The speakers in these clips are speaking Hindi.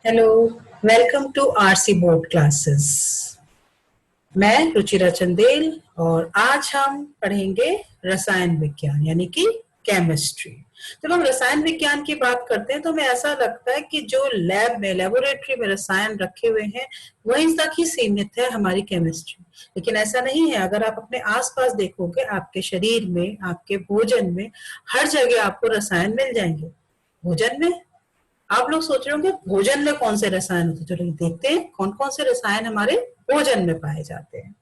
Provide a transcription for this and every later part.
Hello, welcome to RC board classes. मैं रुचिरा चंदेल और आज हम पढ़ेंगे रसायन विज्ञान यानी कि केमिस्ट्री। जब हम रसायन विज्ञान की बात करते हैं तो हमें ऐसा लगता है कि जो लैब में लेबोरेटरी में रसायन रखे हुए हैं वहीं तक ही सीमित है हमारी केमिस्ट्री, लेकिन ऐसा नहीं है। अगर आप अपने आसपास देखोगे, आपके शरीर में, आपके भोजन में, हर जगह आपको रसायन मिल जाएंगे। भोजन में आप लोग सोच रहे होंगे भोजन में कौन से रसायन होते हैं, चलो देखते हैं कौन कौन से रसायन हमारे भोजन में पाए जाते हैं।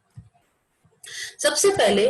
सबसे पहले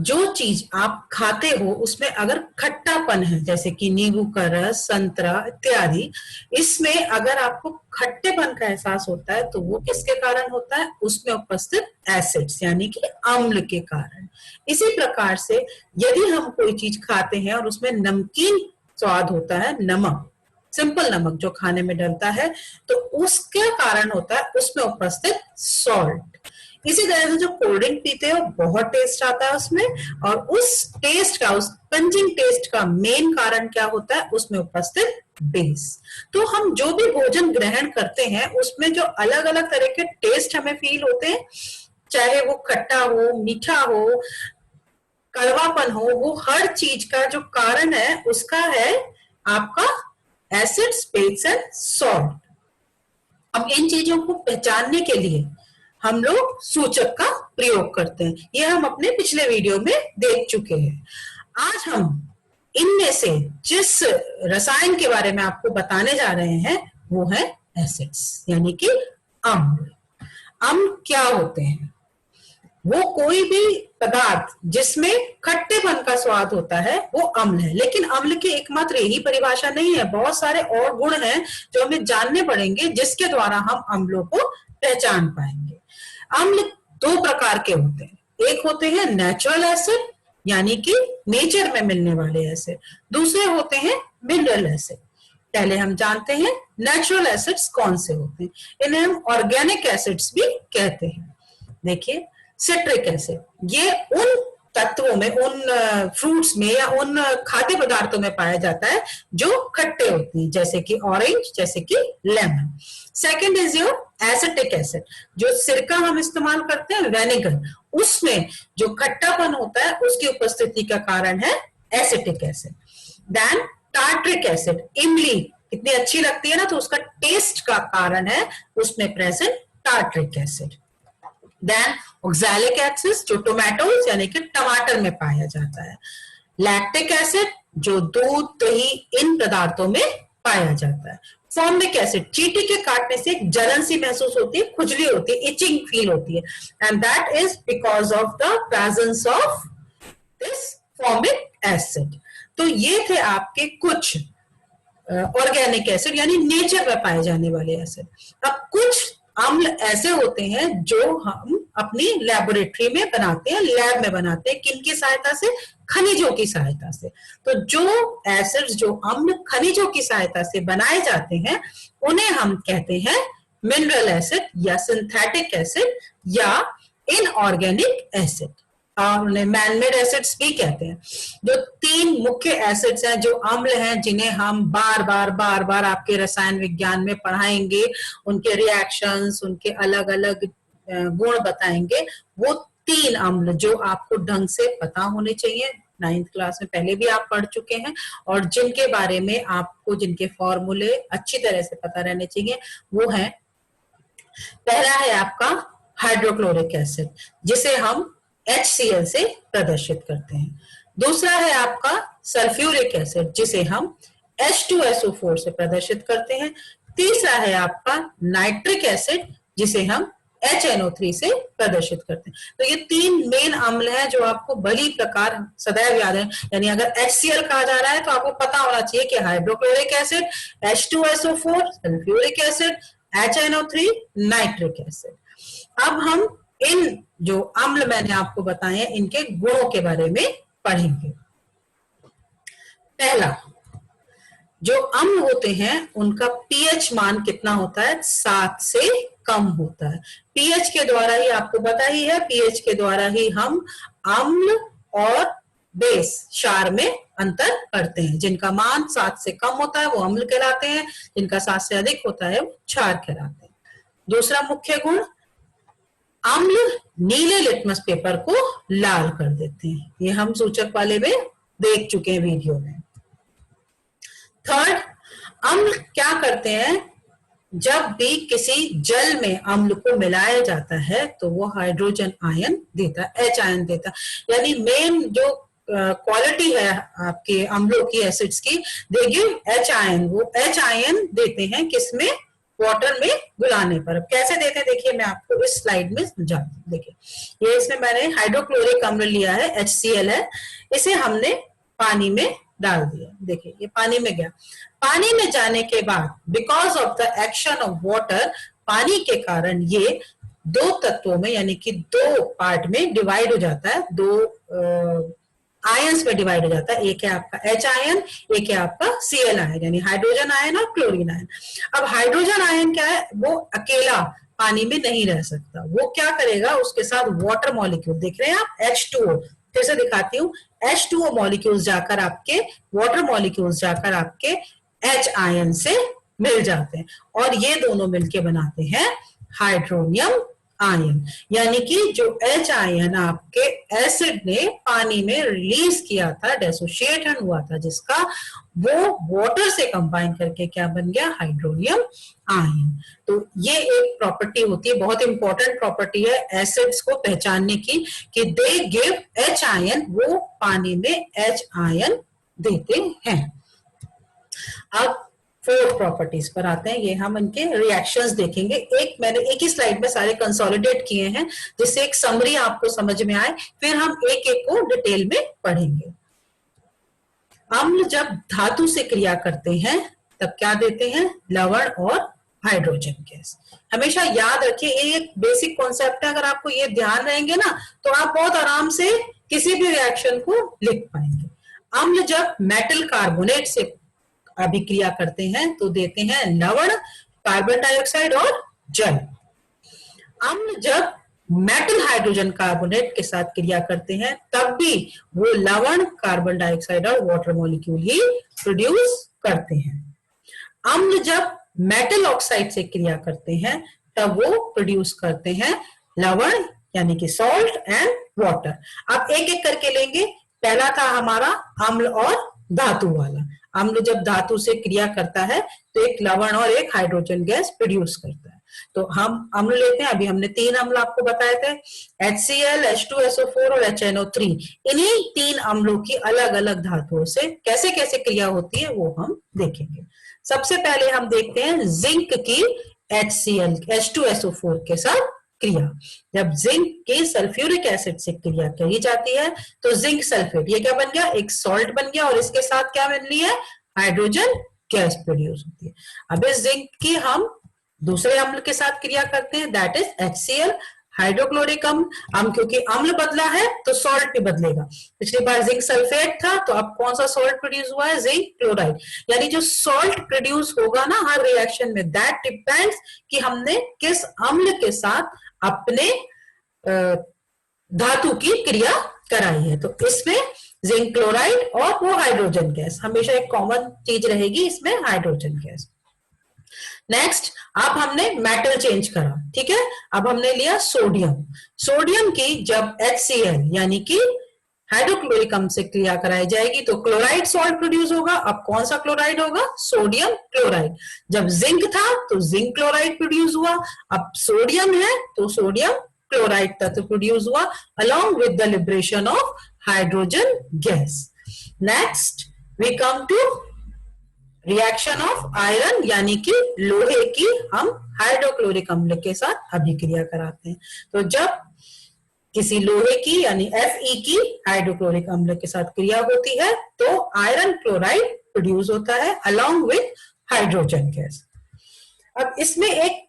जो चीज आप खाते हो उसमें अगर खट्टापन है, जैसे कि नींबू का रस, संतरा इत्यादि, इसमें अगर आपको खट्टेपन का एहसास होता है तो वो किसके कारण होता है? उसमें उपस्थित एसिड्स यानी कि अम्ल के कारण। इसी प्रकार से यदि हम कोई चीज खाते हैं और उसमें नमकीन स्वाद होता है, नमक, सिंपल नमक जो खाने में डलता है, तो उसके कारण होता है उसमें उपस्थित सॉल्ट। इसी तरह से जो कोल्ड ड्रिंक पीते हो बहुत टेस्ट आता है उसमें, और उस टेस्ट का, उस पंचिंग टेस्ट का मेन कारण क्या होता है? उसमें उपस्थित बेस। तो हम जो भी भोजन ग्रहण करते हैं उसमें जो अलग अलग तरह के टेस्ट हमें फील होते हैं, चाहे वो खट्टा हो, मीठा हो, कड़वापन हो, वो हर चीज का जो कारण है उसका है आपका एसिड्स, बेस एंड सॉल्ट। अब इन चीजों को पहचानने के लिए हम लोग सूचक का प्रयोग करते हैं। ये हम अपने पिछले वीडियो में देख चुके हैं। आज हम इनमें से जिस रसायन के बारे में आपको बताने जा रहे हैं वो है एसिड्स यानी कि अम्ल। अम्ल क्या होते हैं? वो कोई भी पदार्थ जिसमें खट्टेपन का स्वाद होता है वो अम्ल है। लेकिन अम्ल की एकमात्र यही परिभाषा नहीं है, बहुत सारे और गुण हैं जो हमें जानने पड़ेंगे जिसके द्वारा हम अम्लों को पहचान पाएंगे। अम्ल दो प्रकार के होते हैं। एक होते हैं नेचुरल एसिड यानी कि नेचर में मिलने वाले एसिड, दूसरे होते हैं मिनरल एसिड। पहले हम जानते हैं नेचुरल एसिड्स कौन से होते हैं। इन्हें हम ऑर्गेनिक एसिड्स भी कहते हैं। देखिए, सिट्रिक एसिड ये उन तत्वों में, उन फ्रूट्स में या उन खाद्य पदार्थों में पाया जाता है जो खट्टे होते हैं, जैसे कि ऑरेंज, जैसे कि lemon. Second is your acetic acid, जो सिरका हम इस्तेमाल करते हैं, वेनेगर, उसमें जो खट्टापन होता है उसकी उपस्थिति का कारण है acetic acid. Then tartaric acid, इमली कितनी अच्छी लगती है ना, तो उसका टेस्ट का कारण है उसमें present tartaric acid. Then oxalic acid जो टोमेटोज यानी कि टमाटर में पाया जाता है। लैक्टिक एसिड जो दूध, दही, इन पदार्थों में पाया जाता है। फॉर्मिक एसिड, चींटी के काटने से एक जलन सी महसूस होती है, खुजली होती है, इचिंग फील होती है, and that is because of the presence of this formic acid. तो ये थे आपके कुछ ऑर्गेनिक एसिड यानी नेचर में पाए जाने वाले एसिड। अब कुछ अम्ल ऐसे होते हैं जो हम अपनी लेबोरेटरी में बनाते हैं, लैब में बनाते हैं। किनकी सहायता से? खनिजों की सहायता से। तो जो एसिड्स, जो अम्ल खनिजों की सहायता से बनाए जाते हैं उन्हें हम कहते हैं मिनरल एसिड या सिंथेटिक एसिड या इनऑर्गेनिक एसिड, और उन्हें मैनमेड एसिड्स भी कहते हैं। जो तीन मुख्य एसिड्स हैं, जो अम्ल हैं, जिन्हें हम बार बार आपके रसायन विज्ञान में पढ़ाएंगे, उनके रिएक्शंस, उनके अलग अलग गुण बताएंगे, वो तीन अम्ल जो आपको ढंग से पता होने चाहिए, 9th क्लास में पहले भी आप पढ़ चुके हैं, और जिनके बारे में आपको, जिनके फॉर्मूले अच्छी तरह से पता रहने चाहिए, वो है, पहला है आपका हाइड्रोक्लोरिक एसिड जिसे हम HCl से प्रदर्शित करते हैं। दूसरा है आपका सल्फ्यूरिक एसिड जिसे हम H2SO4 से प्रदर्शित करते हैं। तीसरा है आपका नाइट्रिक एसिड जिसे हम HNO3 से प्रदर्शित करते हैं। तो ये तीन मेन अम्ल हैं जो आपको भली प्रकार सदैव याद है। यानी अगर HCl कहा जा रहा है तो आपको पता होना चाहिए कि hydrochloric acid, H2SO4, sulphuric acid, HNO3, nitric acid. अब हम इन जो अम्ल मैंने आपको बताए हैं इनके गुणों के बारे में पढ़ेंगे। पहला, जो अम्ल होते हैं उनका पीएच मान कितना होता है? 7 से कम होता है। पीएच के द्वारा ही, आपको पता ही है, पीएच के द्वारा ही हम अम्ल और बेस क्षार में अंतर करते हैं। जिनका मान 7 से कम होता है वो अम्ल कहलाते हैं, जिनका 7 से अधिक होता है वो क्षार कहलाते हैं। दूसरा मुख्य गुण, अम्ल नीले लिटमस पेपर को लाल कर देते हैं। ये हम सूचक वाले में देख चुके हैं वीडियो में। थर्ड, अम्ल क्या करते हैं, जब भी किसी जल में अम्ल को मिलाया जाता है तो वो हाइड्रोजन आयन देता है, H आयन देता है। यानी मेन जो क्वालिटी है आपके अम्लों की, एसिड्स की, दे गिव H आयन। वो H आयन देते हैं किसमें, वाटर में घुलाने पर। अब कैसे देते हैं देखिए, मैं आपको इस स्लाइड में समझाती हूँ। देखिए ये इसमें मैंने हाइड्रोक्लोरिक अम्ल लिया है, HCl है, इसे हमने पानी में डाल दिया। देखिए ये पानी में गया। पानी में जाने के बाद because of the action of water, पानी के कारण ये दो तत्वों में यानी कि दो पार्ट में डिवाइड हो जाता है, दो आयंस में डिवाइड हो जाता है। एक है आपका H आयन, एक है आपका Cl आयन, यानी हाइड्रोजन आयन और क्लोरीन आयन। अब हाइड्रोजन आयन क्या है, वो अकेला पानी में नहीं रह सकता। वो क्या करेगा, उसके साथ वाटर मॉलिक्यूल, देख रहे हैं आप, H2O, फिर से दिखाती हूँ, H2O मॉलिक्यूल्स जाकर आपके, वाटर मॉलिक्यूल्स जाकर आपके H आयन से मिल जाते हैं और ये दोनों मिलके बनाते हैं हाइड्रोनियम आयन। यानी कि जो H आयन आपके एसिड ने पानी में रिलीज किया था, डेसोशिएशन हुआ था जिसका, वो वाटर से कंबाइन करके क्या बन गया, हाइड्रोनियम आयन। तो ये एक प्रॉपर्टी होती है, बहुत इंपॉर्टेंट प्रॉपर्टी है एसिड्स को पहचानने की, कि दे गिव H आयन, वो पानी में H आयन देते हैं। अब फोर्थ प्रॉपर्टीज पर आते हैं, ये हम इनके रिएक्शंस देखेंगे। मैंने एक ही स्लाइड में सारे कंसोलिडेट किए हैं जिससे एक समरी आपको समझ में आए, फिर हम एक एक को डिटेल में पढ़ेंगे। अम्ल जब धातु से क्रिया करते हैं तब क्या देते हैं, लवण और हाइड्रोजन गैस। हमेशा याद रखिए, ये एक बेसिक कॉन्सेप्ट है, अगर आपको ये ध्यान रहेंगे ना तो आप बहुत आराम से किसी भी रिएक्शन को लिख पाएंगे। अम्ल जब मेटल कार्बोनेट से अभिक्रिया करते हैं तो देते हैं लवण, कार्बन डाइऑक्साइड और जल। अम्ल जब मेटल हाइड्रोजन कार्बोनेट के साथ क्रिया करते हैं तब भी वो लवण, कार्बन डाइऑक्साइड और वाटर मॉलिक्यूल ही प्रोड्यूस करते हैं। अम्ल जब मेटल ऑक्साइड से क्रिया करते हैं तब वो प्रोड्यूस करते हैं लवण यानी कि सॉल्ट एंड वाटर। अब एक एक करके लेंगे। पहला था हमारा अम्ल और धातु वाला। अम्ल जब धातु से क्रिया करता है तो एक लवण और एक हाइड्रोजन गैस प्रोड्यूस करता है। तो हम अम्ल लेते हैं, अभी हमने 3 अम्ल आपको बताए थे, HCl, H2SO4 और HNO3। इन्हीं 3 अम्लों की अलग अलग धातुओं से कैसे कैसे क्रिया होती है वो हम देखेंगे। सबसे पहले हम देखते हैं जिंक की HCl, H2SO4 के साथ क्रिया। जब जिंक के सल्फ्यूरिक एसिड से क्रिया करी जाती है तो जिंक सल्फेट, ये क्या बन गया, एक सॉल्ट बन गया और इसके साथ क्या बन रही है, हाइड्रोजन गैस प्रोड्यूस होती है। अब इस जिंक की हम दूसरे अम्ल के साथ क्रिया करते हैं, दैट इज HCl, हाइड्रोक्लोरिक अम्ल। अब क्योंकि अम्ल बदला है तो सॉल्ट भी बदलेगा। पिछली बार जिंक सल्फेट था तो अब कौन सा सॉल्ट प्रोड्यूस हुआ है, जिंक क्लोराइड। यानी जो सॉल्ट प्रोड्यूस होगा ना हर रिएक्शन में, दैट डिपेंड्स कि हमने किस अम्ल के साथ अपने धातु की क्रिया कराई है। तो इसमें जिंक क्लोराइड और वो हाइड्रोजन गैस, हमेशा एक कॉमन चीज रहेगी इसमें, हाइड्रोजन गैस। नेक्स्ट, अब हमने मेटल चेंज करा, ठीक है। अब हमने लिया सोडियम। सोडियम की जब HCl यानी कि हाइड्रोक्लोरिक अम्ल से क्रिया कराई जाएगी तो क्लोराइड सॉल्ट प्रोड्यूस होगा। अब कौन सा क्लोराइड होगा, सोडियम क्लोराइड। जब जिंक था तो जिंक क्लोराइड प्रोड्यूस हुआ। अब सोडियम है तो सोडियम क्लोराइड तत्व प्रोड्यूस हुआ along with the liberation of hydrogen gas. Next we come to reaction of iron यानी कि लोहे की हम हाइड्रोक्लोरिक अम्ल के साथ अभिक्रिया कराते हैं। तो जब किसी लोहे की यानी Fe की हाइड्रोक्लोरिक अम्ल के साथ क्रिया होती है तो आयरन क्लोराइड प्रोड्यूस होता है along with हाइड्रोजन गैस। अब इसमें एक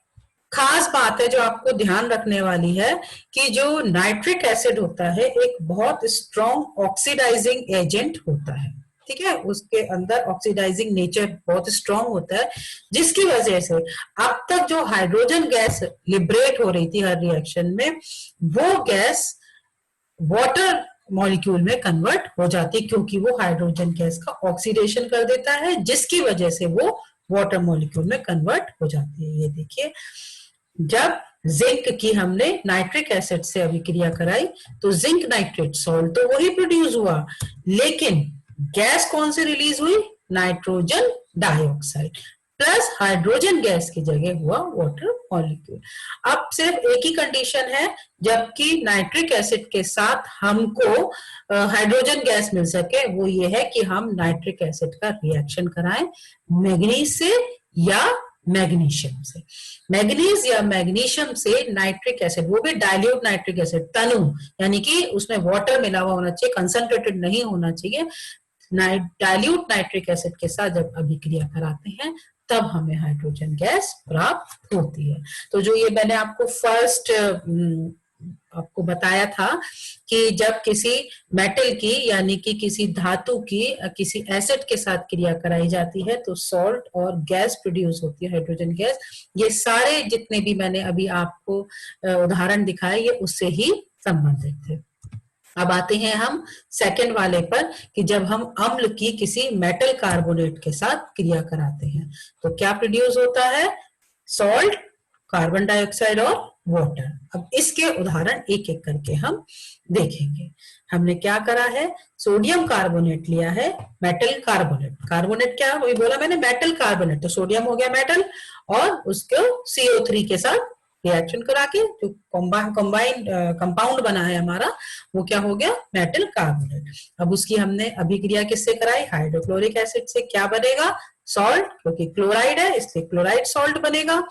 खास बात है जो आपको ध्यान रखने वाली है कि जो नाइट्रिक एसिड होता है एक बहुत स्ट्रॉन्ग ऑक्सीडाइजिंग एजेंट होता है, ठीक है। उसके अंदर ऑक्सीडाइजिंग नेचर बहुत स्ट्रांग होता है, जिसकी वजह से अब तक जो हाइड्रोजन गैस लिबरेट हो रही थी हर रिएक्शन में, वो गैस वाटर मॉलिक्यूल में कन्वर्ट हो जाती है, क्योंकि वो हाइड्रोजन गैस का ऑक्सीडेशन कर देता है, जिसकी वजह से वो वाटर मॉलिक्यूल में कन्वर्ट हो जाती है। ये देखिए, जब जिंक की हमने नाइट्रिक एसिड से अभिक्रिया कराई तो जिंक नाइट्रेट सॉल्ट तो वही प्रोड्यूस हुआ, लेकिन गैस कौन सी रिलीज हुई? Nitrogen dioxide plus hydrogen gas की जगह हुआ वाटर मॉलिक्यूल। अब सिर्फ एक ही कंडीशन है, जबकि नाइट्रिक एसिड के साथ हमको हाइड्रोजन गैस मिल सके, वो ये है कि हम नाइट्रिक एसिड का रिएक्शन कराएं मैग्नीज से या मैग्नीशियम से। मैग्नीज या मैग्नीशियम से नाइट्रिक एसिड, वो भी डाइल्यूट नाइट्रिक एसिड, तनु यानी कि उसमें वाटर मिला हुआ होना चाहिए, कंसंट्रेटेड नहीं होना चाहिए। डाइल्यूट नाइट्रिक एसिड के साथ जब अभिक्रिया कराते हैं तब हमें हाइड्रोजन गैस प्राप्त होती है। तो जो ये मैंने आपको फर्स्ट आपको बताया था कि जब किसी मेटल की यानी कि किसी धातु की किसी एसिड के साथ क्रिया कराई जाती है तो सॉल्ट और गैस प्रोड्यूस होती है, हाइड्रोजन गैस। ये सारे जितने भी मैंने अभी आपको उदाहरण दिखाए ये उससे ही संबंधित थे। अब आते हैं हम सेकंड वाले पर कि जब हम अम्ल की किसी मेटल कार्बोनेट के साथ क्रिया कराते हैं तो क्या प्रोड्यूस होता है? सॉल्ट, कार्बन डाइऑक्साइड और वाटर। अब इसके उदाहरण एक एक करके हम देखेंगे। हमने क्या करा है? सोडियम कार्बोनेट लिया है, मेटल कार्बोनेट। कार्बोनेट क्या? वही बोला मैंने, मेटल कार्बोनेट। तो सोडियम हो गया मेटल और उसको CO3 के साथ रिएक्शन करा के जो कंबाइंड कंपाउंड बना है हमारा, वो क्या हो गया? Metal carbonate. अब उसकी हमने अभिक्रिया किससे कराई? हाइड्रोक्लोरिक एसिड से। क्या बनेगा? सॉल्ट, क्योंकि क्लोराइड है इसलिए क्लोराइड सॉल्ट बनेगा।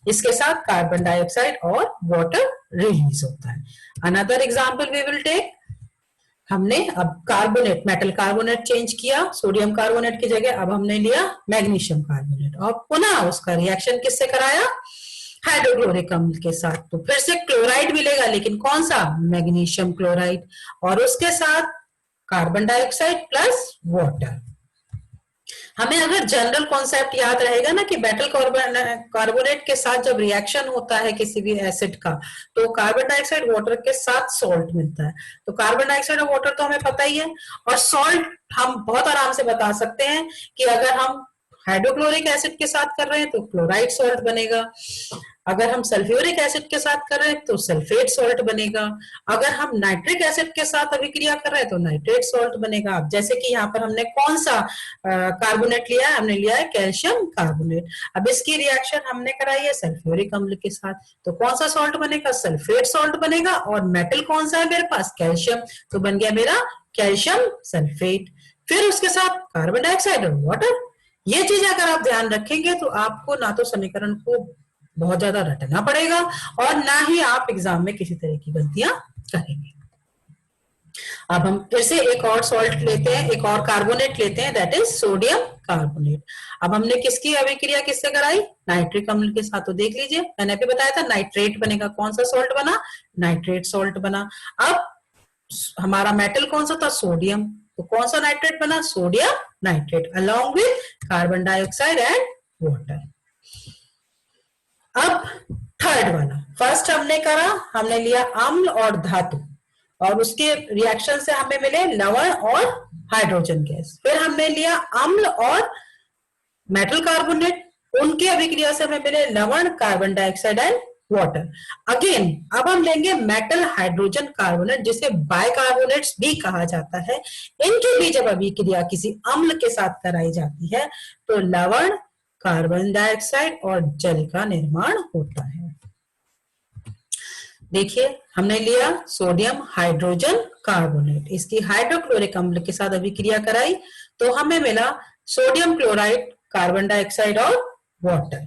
इसके साथ कार्बन डाइऑक्साइड और वाटर रिलीज होता है। Another example we will take, हमने अब कार्बोनेट, मेटल कार्बोनेट चेंज किया, सोडियम कार्बोनेट की जगह अब हमने लिया मैग्नीशियम कार्बोनेट और पुनः उसका रिएक्शन किससे कराया? हाइड्रोक्लोरिक अम्ल के साथ। तो फिर से क्लोराइड मिलेगा, लेकिन कौन सा? मैग्नीशियम क्लोराइड, और उसके साथ कार्बन डाइऑक्साइड प्लस वाटर। हमें अगर जनरल कॉन्सेप्ट याद रहेगा ना कि मेटल कार्बोनेट के साथ जब रिएक्शन होता है किसी भी एसिड का तो कार्बन डाइऑक्साइड वाटर के साथ सॉल्ट मिलता है। तो कार्बन डाइऑक्साइड और वाटर तो हमें पता ही है, और सॉल्ट हम बहुत आराम से बता सकते हैं कि अगर हम हाइड्रोक्लोरिक एसिड के साथ कर रहे हैं तो क्लोराइड सॉल्ट बनेगा, अगर हम सल्फ्यूरिक एसिड के साथ कर रहे हैं तो सल्फेट सॉल्ट बनेगा, अगर हम नाइट्रिक एसिड के साथ अभिक्रिया कर रहे हैं तो नाइट्रेट सॉल्ट बनेगा। अब जैसे कि यहाँ पर हमने कौन सा कार्बोनेट लिया है? हमने लिया है कैल्शियम कार्बोनेट। अब इसकी रिएक्शन हमने कराई है सल्फ्यूरिक अम्ल के साथ, तो कौन सा सॉल्ट बनेगा? सल्फेट सॉल्ट बनेगा, और मेटल कौन सा है मेरे पास? कैल्शियम, तो बन गया मेरा कैल्शियम सल्फेट। फिर उसके साथ कार्बन डाइऑक्साइड और वाटर। ये चीज अगर आप ध्यान रखेंगे तो आपको ना तो समीकरण को बहुत ज्यादा रटना पड़ेगा और ना ही आप एग्जाम में किसी तरह की गलतियां करेंगे। अब हम फिर से एक और सॉल्ट लेते हैं, एक और कार्बोनेट लेते हैं, दैट इज सोडियम कार्बोनेट। अब हमने किसकी अभिक्रिया किससे कराई? नाइट्रिक अम्ल के साथ। तो देख लीजिए, मैंने अभी बताया था नाइट्रेट बनेगा। कौन सा सॉल्ट बना? नाइट्रेट सॉल्ट बना। अब हमारा मेटल कौन सा था? सोडियम, तो कौन सा नाइट्रेट बना? Sodium nitrate along with carbon dioxide and water. अब थर्ड वाला, फर्स्ट हमने करा, हमने लिया अम्ल और धातु और उसके रिएक्शन से हमें मिले लवण और हाइड्रोजन गैस। फिर हमने लिया अम्ल और मेटल कार्बोनेट, उनके अभिक्रिया से हमें मिले लवण, carbon dioxide and water. Again अब हम लेंगे मेटल हाइड्रोजन कार्बोनेट, जिसे बाइकार्बोनेट्स भी कहा जाता है। इनकी भी जब अभिक्रिया किसी अम्ल के साथ कराई जाती है तो लवण, कार्बन डाइऑक्साइड और जल का निर्माण होता है। देखिए, हमने लिया सोडियम हाइड्रोजन कार्बोनेट, इसकी हाइड्रोक्लोरिक अम्ल के साथ अभिक्रिया कराई तो हमें मिला सोडियम क्लोराइड, कार्बन डाइऑक्साइड और वाटर।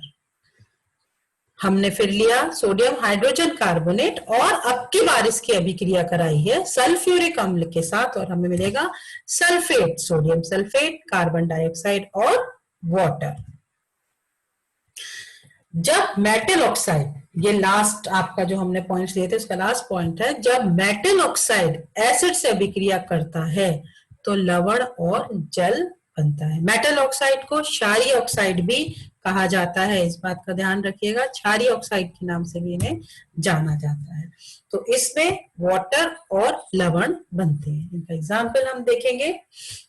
हमने फिर लिया सोडियम हाइड्रोजन कार्बोनेट और अब की बार इसकी अभिक्रिया कराई है सल्फ्यूरिक अम्ल के साथ और हमें मिलेगा sulphate, sodium sulphate, carbon dioxide और वाटर। जब मेटल ऑक्साइड, ये लास्ट आपका जो हमने पॉइंट्स दिए थे उसका लास्ट पॉइंट है, जब मेटल ऑक्साइड एसिड से अभिक्रिया करता है तो लवण और जल बनता है। मेटल ऑक्साइड को क्षारीय ऑक्साइड भी कहा जाता है, इस बात का ध्यान रखिएगा, क्षारीय ऑक्साइड के नाम से भी इन्हें जाना जाता है। तो इसमें वाटर और लवण बनते हैं। इनका एग्जाम्पल हम देखेंगे।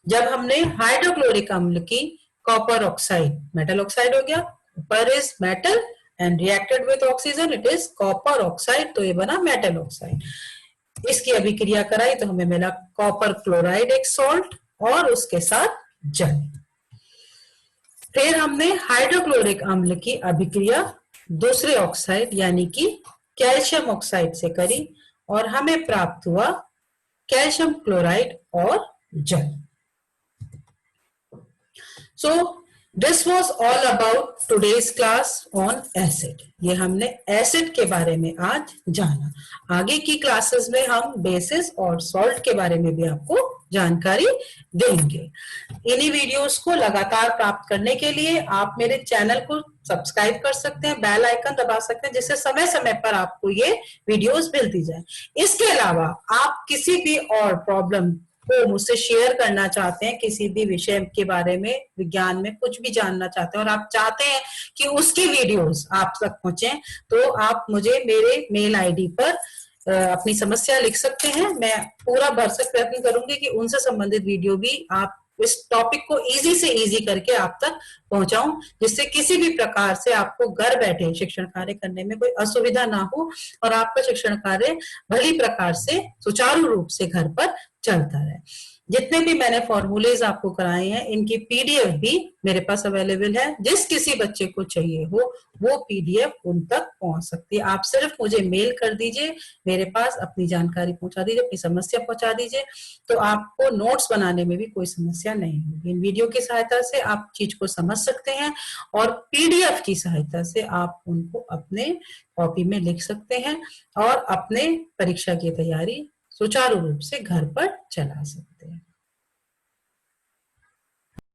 जब हमने हाइड्रोक्लोरिक अम्ल की कॉपर ऑक्साइड, मेटल ऑक्साइड हो गया, copper is metal and reacted with oxygen it is copper oxide, तो ये बना मेटल ऑक्साइड। इसकी अभिक्रिया कराई तो हमें मिला कॉपर क्लोराइड, एक सॉल्ट, और उसके साथ जल। फिर हमने हाइड्रोक्लोरिक अम्ल की अभिक्रिया दूसरे ऑक्साइड यानी कि कैल्शियम ऑक्साइड से करी और हमें प्राप्त हुआ कैल्शियम क्लोराइड और जल। So this was all about today's class on acid. ये हमने एसिड के बारे में आज जाना। आगे की क्लासेस में हम बेसिस और सॉल्ट के बारे में भी आपको जानकारी देंगे। इन्हीं वीडियोस को लगातार प्राप्त करने के लिए आप मेरे चैनल को सब्सक्राइब कर सकते हैं, बेल आइकन दबा सकते हैं, जिससे समय समय पर आपको ये वीडियोस मिलती जाए। इसके अलावा आप किसी भी और प्रॉब्लम को मुझसे शेयर करना चाहते हैं, किसी भी विषय के बारे में, विज्ञान में कुछ भी जानना चाहते हैं और आप चाहते हैं कि उसकी वीडियोस आप तक पहुंचे, तो आप मुझे मेरे मेल आईडी पर अपनी समस्या लिख सकते हैं। मैं पूरा भरसक प्रयत्न करूंगी कि उनसे संबंधित वीडियो भी आप इस टॉपिक को इजी से इजी करके आप तक पहुंचाऊं, जिससे किसी भी प्रकार से आपको घर बैठे शिक्षण कार्य करने में कोई असुविधा ना हो और आपका शिक्षण कार्य भली प्रकार से सुचारू रूप से घर पर चलता रहे। जितने भी मैंने फॉर्मूलेज आपको कराए हैं, इनकी पीडीएफ भी मेरे पास अवेलेबल है। जिस किसी बच्चे को चाहिए हो वो पीडीएफ उन तक पहुंच सकती है। आप सिर्फ मुझे मेल कर दीजिए, मेरे पास अपनी जानकारी पहुंचा दीजिए, अपनी समस्या पहुंचा दीजिए, तो आपको नोट्स बनाने में भी कोई समस्या नहीं होगी। इन वीडियो की सहायता से आप चीज को समझ सकते हैं और पीडीएफ की सहायता से आप उनको अपने कॉपी में लिख सकते हैं और अपने परीक्षा की तैयारी सुचारू रूप से घर पर चला सकते हैं।